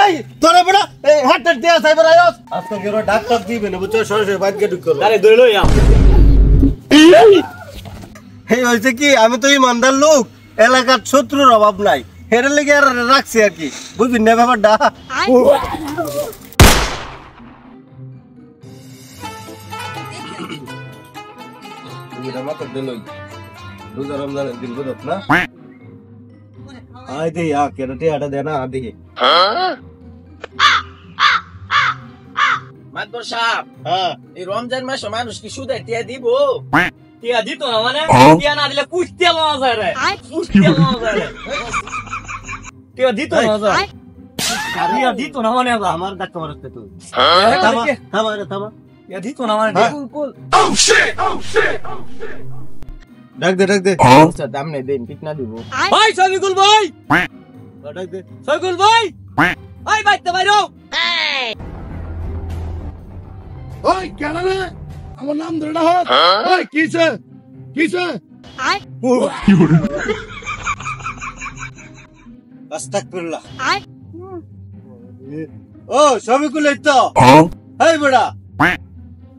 এই তোরা বড় এই হাতটা দিয়া সাইবার আয়স আজকে গেরো ডাক্তার দিবে না বুঝছো সরাসরি বাইকে ঢুক করো আরে দইলো ইয়া এই হইছে কি আমি তো ইমানদার লোক এলাকার শত্রুর অভাব নাই হেরে লেগে আর রাখছি আর কি বুঝবি না ব্যাপারটা রমজান মাসে মানুষ কি সুদে টিয়া দিব টিয়া দিত না মানে টিয়া না দিলে কুস্তিয়া লওয়া যায় রে কুস্তিয়া লওয়া যায় রে টিয়া দিত না যায় টিয়া দিত না মানে আমার ডাক্তার মারতে তুই থামা থামা রে থামা টিয়া দিত না মানে কুল ও শিট ডাক দে আচ্ছা দাম নেই দেন ঠিক না দিব ভাই সবিকুল ভাই ডাক দে সবিকুল ভাই ভাই বাইতে বাইরো ওই কেন রে আমার নাম ধরে না হত ওই কিছে আস্তাগফিরুল্লাহ ও সবিকুল এই তো এই বড়া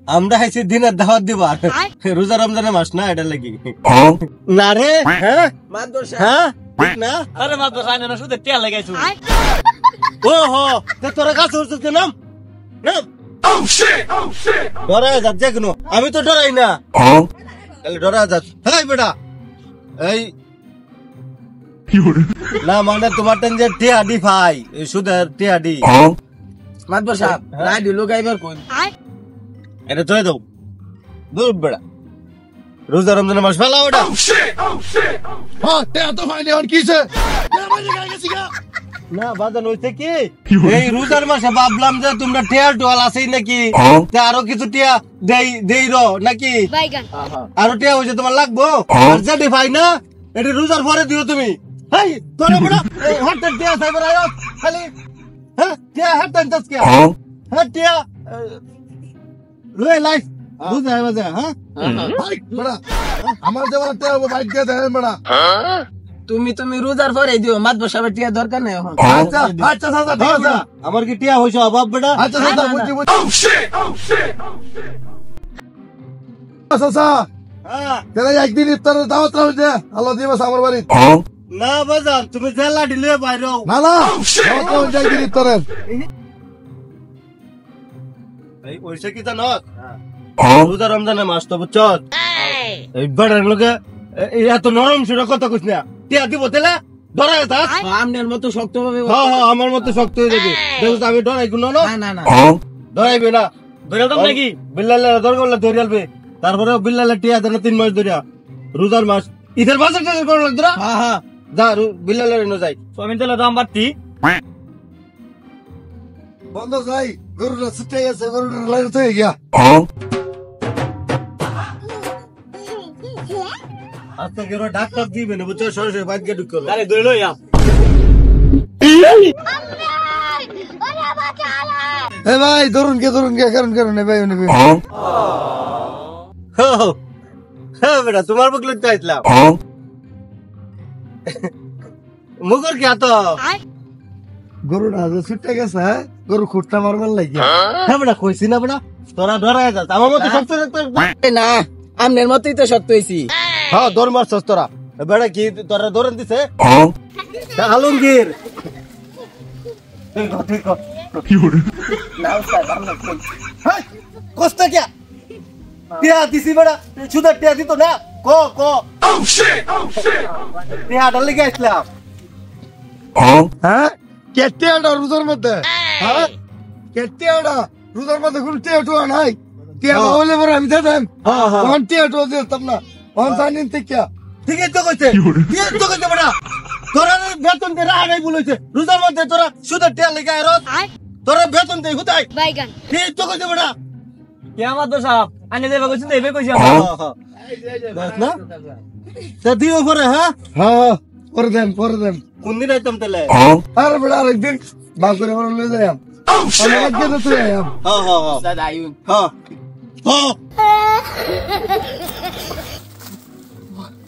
আমরা হাইছি দিনের দাওয়াত দিবা রোজা রমজানের মাস না এটা লাগি না রে হ্যাঁ মাদ্রাসা হ্যাঁ ঠিক না আরে মাত্র সাইনা না শুধু টিয়া লাগাইছো ও হো তে তোরা কাছে উঠছিস নাম নাম ডরা যাচ্ছে কেন আমি তো ডরাই না তাহলে ডরা যাচ্ছে হেই বেটা এই না মানে তোমার টেন যে টিয়াডি ভাই সুদের টিয়াডি মাদ্রাসা রাই দিলো গাইবার কোন এটা ধরে দাও দূর বেড়া রোজা রমজানের মাস ফেলা ওটা হ্যাঁ তে তো ফাইনে আর কিছে না বাজান হইছে কি এই রোজার মাসে ভাবলাম যে তোমরা টিয়ার টোয়াল আছেই নাকি আরো কিছু টিয়া দেই নাকি আরো টিয়া হয়েছে তোমার লাগবো আর যেটি ভাই না এটি রোজার পরে দিও তুমি হেই তোরা বড় এই হাতটা টিয়া সাইবার আয়স খালি হ্যাঁ টিয়া হাতটা টাচ কে হ্যাঁ টিয়া লই লাইফ বুঝা বাজা হ্যাঁ বাইক বড়া আমার যেমন তে বাইক দিয়ে দেন বড়া তুমি রোজার পরে দিও মাদ্রাসা টিয়া দরকার নাই এখন আচ্ছা আচ্ছা দাদা ঠিক আছে আমার কি টিয়া হইছে অভাব বেটা আচ্ছা দাদা বুঝি আচ্ছা হ্যাঁ তেরা একদিন ইফতারের দাওয়াত রাখছে আল্লাহ দিবস আমার বাড়ি না বাজান তুমি জেলা দিলে বাইরে না না দাওয়াত রাখছে একদিন ইফতারের এই ওইসে কি জানো রোজা রমজানের মাস তো বুঝছ এই বেড়ার লোকে এত নরম সেটা কথা কইস না টিয়া দিব তেলে ডরাই থাক আমনের মতো শক্ত হবে হ্যাঁ হ্যাঁ আমার মতো শক্ত হয়ে যাবে দেখো আমি ডরাই কোনো না না না ডরাইবে না ধরে দাম নাকি বিল্লালে দরকার হলে ধরে আলবে তারপরে বিল্লালে টিয়া দেন 3 মাস ধরিয়া রোজার মাস ঈদের বাজার টাজার করে লাগতো না হ্যাঁ হ্যাঁ যা বিল্লালে নো যাই আমি তেলে দাম বাড়তি বন্ধ যাই গরুটা ছুটে গেছে গরুটা লাইট হয়ে গিয়া আজকে গেরো ডাক্তার দিবে না বুঝছো সরাসরি বাইকে ঢুক করো আরে দইলো ইয়া এ ভাই ধরুন কে কারণ ভাই উনি হ্যাঁ বেটা তোমার বুকলে চাইছিলাম মুগর কি আতো গরুটা ছুটে গেছে গরু খুঁটটা মারবার লাগিয়া হ্যাঁ বেটা কইছি না বেটা তোরা ডরাই যাস আমার মতো শক্ত না আমনের মতই তো শক্ত হইছি হ্যাঁ দৌড় মারছস তোরা বেটা কি তোরা দৌড়ান দিছে আলমগীর কষ্ট কে টিয়া দিছি বেটা সুদা টিয়া দিত না ক টিয়া ডালে গেছিলাম হ্যাঁ কেটে আড়া রোজার মধ্যে হ্যাঁ কেটে আড়া রোজার মধ্যে কোন টিয়া নাই টিয়া বলে পরে আমি দিতাম কোন টিয়া দিতাম না কোন জানিন থেকে ঠিকই তো কইছে বেটা তোরা বেতন দে রাহা নাই বলেছে রোজার মধ্যে তোরা সুদা টিয়া লেগে আইরস তোরা বেতন দে হুতাই বাইগান ঠিক তো কইছে বেটা কে মাদ্রাসা আনি দেবে কইছিস দেবে কইছি বাস না সদিও পরে হ্যাঁ হ্যাঁ পরে দেন কোন দিন আইতাম তাহলে আরে বড় আরেকদিন বাগুরে বড় লয়ে যাই আমি আজকে তো তুই আম হ্যাঁ দাদা আইউন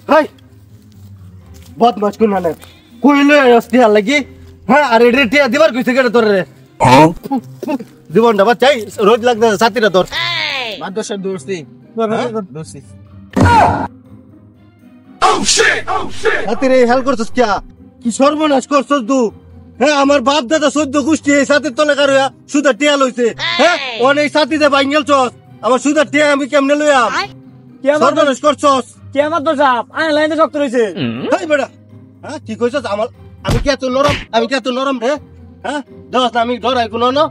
হাই বদমাশ কোন না কইলে আসতে লাগি হ্যাঁ আর এটা টিয়া দিবার কইছে কেটে তোর রে জীবনটা বাচ্চাই রোজ লাগতে সাথীরা তোর মাদ্রাসা দৌড়ছি দৌড়ছি সাথীরে হেল করছিস কিয়া কি সর্বনাশ করছস তুই হ্যাঁ আমার বাপ দাদা 14 গোষ্ঠী এই সাথীর তলে কারুয়া সুদা টিয়া লইছে হ্যাঁ অনেক সাথীতে বাইঙ্গেল চস আমার সুদা টিয়া আমি কেমনে লইয়া সর্বনাশ করছস কে মাদ্র সাহেব আয় লাইনে শক্ত রয়েছে হেই বেটা হ্যাঁ কি কইছস আমার আমি কি এত নরম রে হ্যাঁ দোস্ত আমি ডরাই কোন না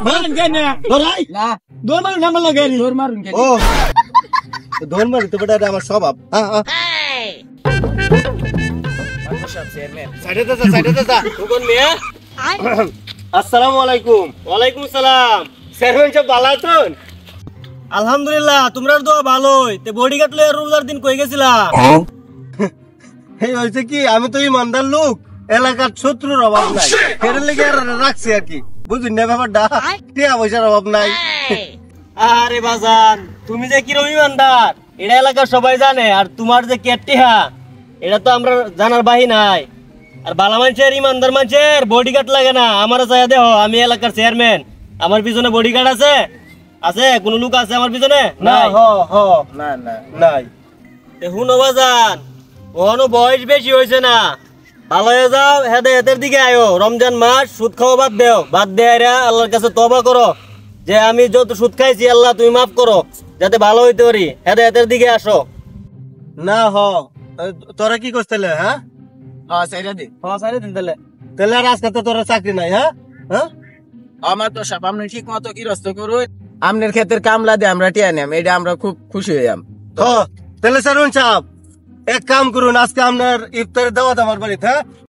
মারেন কেন ডরাই না দৌড় মারুন নাম্বার লাগে দৌড় মারুন কেন ও ধন মারি তো বেটা এটা আমার স্বভাব হ্যাঁ সাইডে দা কোন মেয়ে আসসালামু আলাইকুম ওয়ালাইকুম আসসালাম চেয়ারম্যান সাহেব ভালো আছেন আলহামদুলিল্লাহ তোমরা তো ভালোই তে বডিগার্ড লয়ে রোজার দিন কই গেছিলা এই হয়েছে কি আমি তো ইমানদার লোক এলাকার শত্রুর অভাব নাই ফেরে লেগে আর রাখছি আর কি বুঝুন না ব্যাপারটা টিয়া পয়সার অভাব নাই আরে বাজান তুমি যে কি ইমানদার এটা এলাকার সবাই জানে আর তোমার যে কেটিহা এটা তো আমরা জানার বাহি নাই আর বালা মানুষের ইমানদার মানুষের বডিগার্ড লাগে না আমার চাইয়া দেহ আমি এলাকার চেয়ারম্যান আমার পিছনে বডিগার্ড আছে আছে কোন লোক আছে আমার পিছনে না নাই না না নাই হুনো বাজান ওহনো বয়স বেশি হয়েছে না ভালো হয়ে যাও হেদের দিকে আয়ো রমজান মাস সুদ খাওয়া বাদ দেয়া আল্লাহর কাছে তওবা করো যে আমি যত সুদ খাইছি আল্লাহ তুমি মাফ করো যাতে ভালো হইতে পারি হেদের দিকে আসো না তোরা কি করছিলে হ্যাঁ হ্যাঁ সাইরা দে সাইরে দিন তাহলে তাহলে আর আজকে তো তোরা চাকরি নাই হ্যাঁ হ্যাঁ আমার তো সব আপনি ঠিক মতো কি রস্ত করুন আপনার ক্ষেতের কামলা দিয়ে আমরা টিয়া নিলাম এটা আমরা খুব খুশি হইলাম তাহলে চেয়ারম্যান সাহেব এক কাম করুন আজকে আপনার ইফতারের দাওয়াত আমার বাড়িতে হ্যাঁ